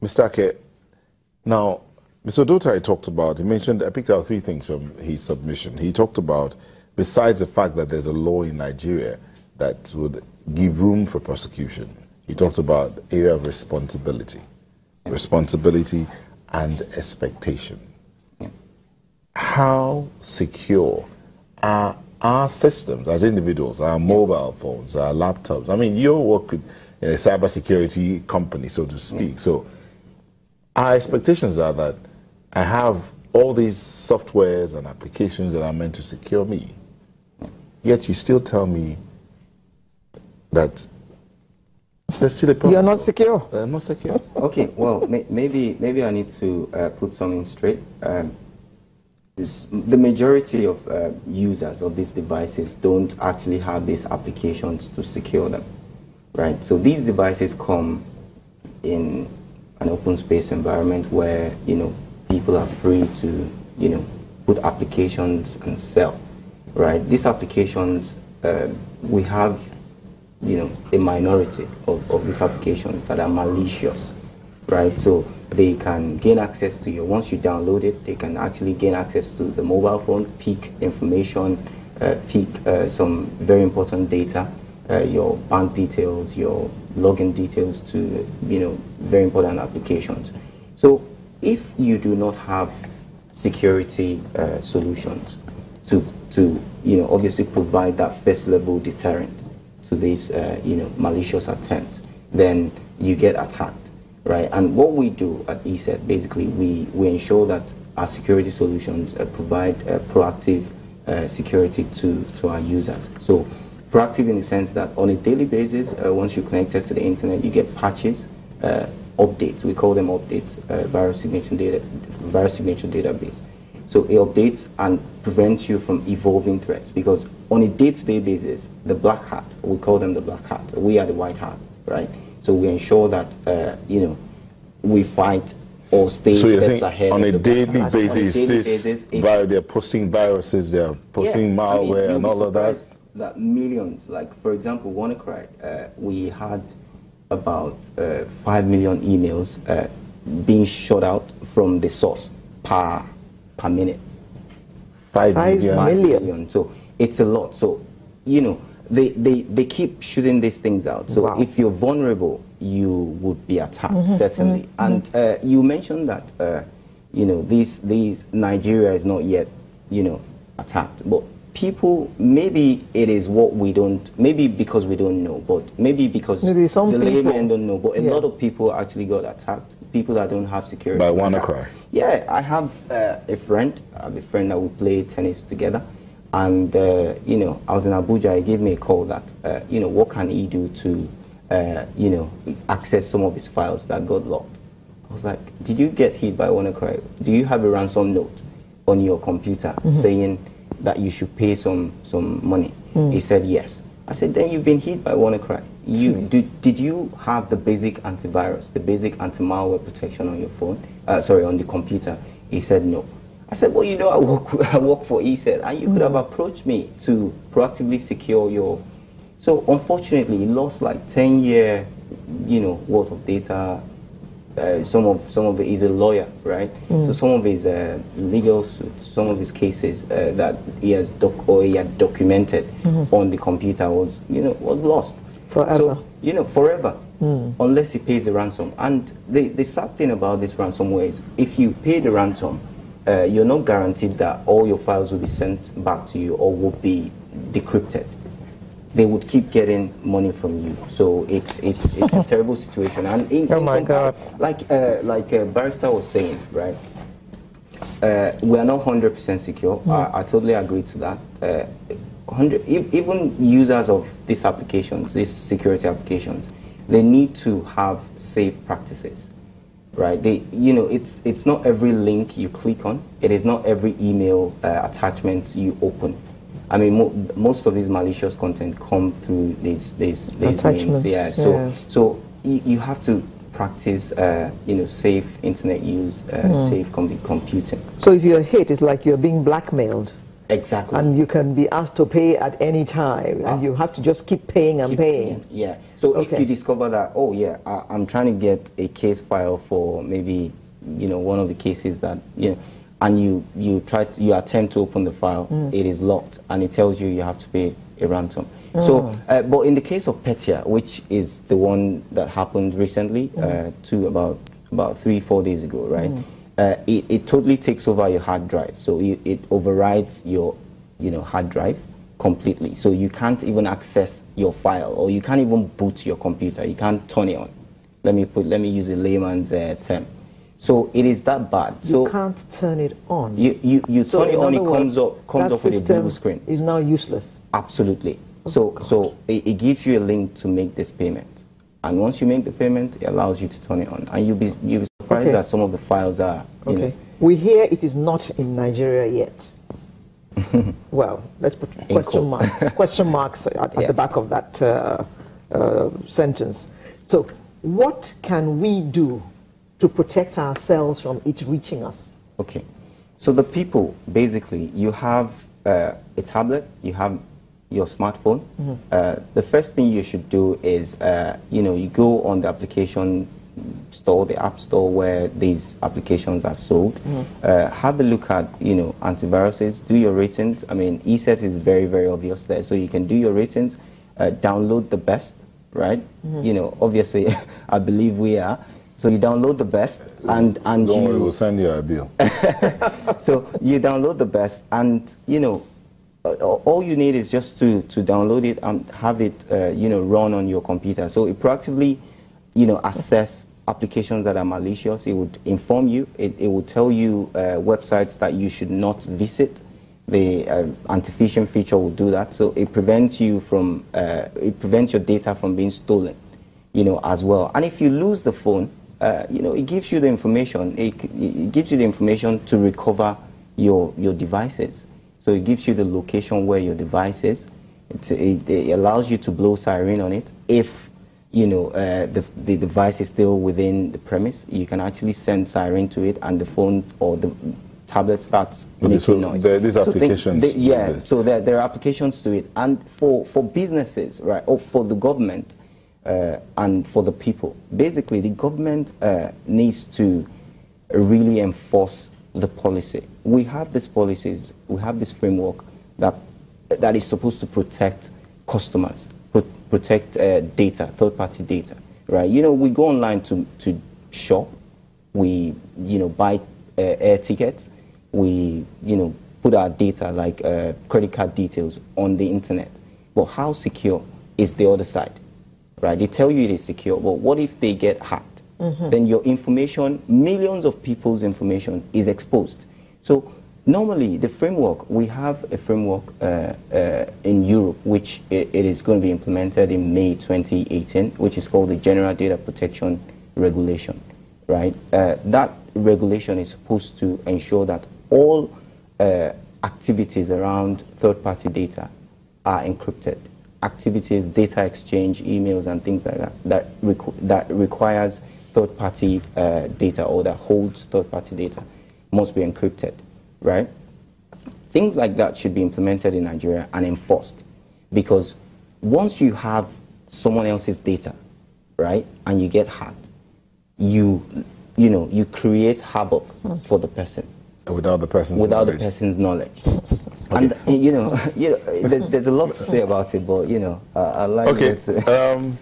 Mr. Ake, now, Mr. Dotai talked about, he mentioned, I picked out three things from his submission. He talked about, besides the fact that there's a law in Nigeria that would give room for prosecution, he talked about the area of responsibility and expectation. How secure are our systems as individuals, our mobile phones, our laptops? I mean, you work in a cybersecurity company, so to speak. So our expectations are that I have all these softwares and applications that are meant to secure me. Yet you still tell me that there's still a problem. You're not secure. I'm not secure. Okay, well, maybe I need to put something straight. The majority of users of these devices don't actually have these applications to secure them, right? So these devices come in an open space environment where, people are free to, put applications and sell, right? These applications, we have, a minority of these applications that are malicious, right? So they can gain access to you. Once you download it, they can actually gain access to the mobile phone, peek information, peek some very important data, your bank details, your login details to, very important applications. So if you do not have security solutions to obviously provide that first level deterrent to these, malicious attempts, then you get attacked, right? And what we do at ESET, basically, we ensure that our security solutions provide proactive security to our users. So proactive in the sense that on a daily basis, once you're connected to the internet, you get patches, updates. We call them updates, virus signature database. So it updates and prevents you from evolving threats, because on a day-to-day basis, the black hat, we call them the black hat, we are the white hat, right? So we ensure that, we fight or stay steps ahead. On a daily basis, they're posting viruses, they're posting malware and all of that? That millions, like for example, WannaCry, we had about 5 million emails being shot out from the source per minute. 5 million. So it's a lot. So, they keep shooting these things out. So if you're vulnerable, you would be attacked, certainly. And you mentioned that, these Nigeria is not yet, attacked. But people, maybe it is what we don't, maybe because we don't know, but maybe because the laymen don't know, but a lot of people actually got attacked, people that don't have security. By WannaCry? Yeah, I have a friend that we play tennis together, and, I was in Abuja, he gave me a call that, what can he do to, access some of his files that got locked. I was like, did you get hit by WannaCry? Do you have a ransom note on your computer saying that you should pay some money? He said yes. I said, then you've been hit by WannaCry. Did you have the basic antivirus, the basic anti-malware protection on your phone? On the computer? He said no. I said, well, I work for ESET, and you could have approached me to proactively secure your. So unfortunately, he lost like 10-year, worth of data. Some of it, he's a lawyer, right? So some of his legal suits, some of his cases that he had documented on the computer was lost forever. So forever, unless he pays the ransom. And the sad thing about this ransomware is, if you pay the ransom, you're not guaranteed that all your files will be sent back to you or will be decrypted. They would keep getting money from you, so it's a terrible situation. And God! Like Barrister was saying, right? We are not 100% secure. I totally agree to that. Even users of these applications, these security applications, they need to have safe practices, right? It's not every link you click on. It is not every email attachment you open. I mean, most of these malicious content come through these means. Yeah. So you have to practice, safe internet use, safe computing. So if you're hit, it's like you're being blackmailed. Exactly. And you can be asked to pay at any time, and you have to just keep paying and paying. Yeah. So Okay. if you discover that, oh yeah, I'm trying to get a case file for maybe, one of the cases that, and you attempt to open the file, it is locked, and it tells you have to pay a ransom. So, but in the case of Petya, which is the one that happened recently, about 3-4 days ago, right? It totally takes over your hard drive. So it overrides your, hard drive completely. So you can't even access your file, or you can't even boot your computer. You can't turn it on. Let me use a layman's term. So it is that bad. You can't turn it on. You turn it on, it comes up with a blue screen. Is now useless. Absolutely. Oh, So it gives you a link to make this payment, and once you make the payment, it allows you to turn it on, and you'll be surprised that some of the files are. Okay. We hear it is not in Nigeria yet. Well, let's put question marks at the back of that sentence. So, what can we do to protect ourselves from it reaching us? Okay. So the people, basically, you have a tablet, you have your smartphone. The first thing you should do is, you go on the application store, the app store where these applications are sold. Have a look at, antiviruses, do your ratings. I mean, ESET is very, very obvious there. So you can do your ratings, download the best, right? Obviously, I believe we are. So you download the best, and don't worry, we'll send you a bill. So you download the best, and all you need is just to download it and have it run on your computer. So it proactively assess applications that are malicious. It would inform you. It will tell you websites that you should not visit. The anti-phishing feature will do that. So it prevents you from it prevents your data from being stolen, as well. And if you lose the phone, it gives you the information. It gives you the information to recover your devices. So it gives you the location where your device is. It allows you to blow siren on it. If the device is still within the premise, you can actually send siren to it, and the phone or the tablet starts making noise. These applications. So there are applications to it, and for businesses, right, or for the government. And for the people. Basically, the government needs to really enforce the policy. We have these policies, we have this framework that is supposed to protect customers, protect data, third-party data, right? We go online to shop, we buy air tickets, we put our data like credit card details on the internet. But how secure is the other side? Right, they tell you it is secure, but what if they get hacked? Then your information, millions of people's information, is exposed. So normally, the framework, we have a framework in Europe, which it is going to be implemented in May 2018, which is called the General Data Protection Regulation. Right, that regulation is supposed to ensure that all activities around third-party data are encrypted. Activities, data exchange, emails, and things like that that requires third-party data, or that holds third-party data, must be encrypted, right? Things like that should be implemented in Nigeria and enforced, because once you have someone else's data, right, and you get hacked, you create havoc for the person without the person's knowledge. And there's a lot to say about it, but I like okay. it.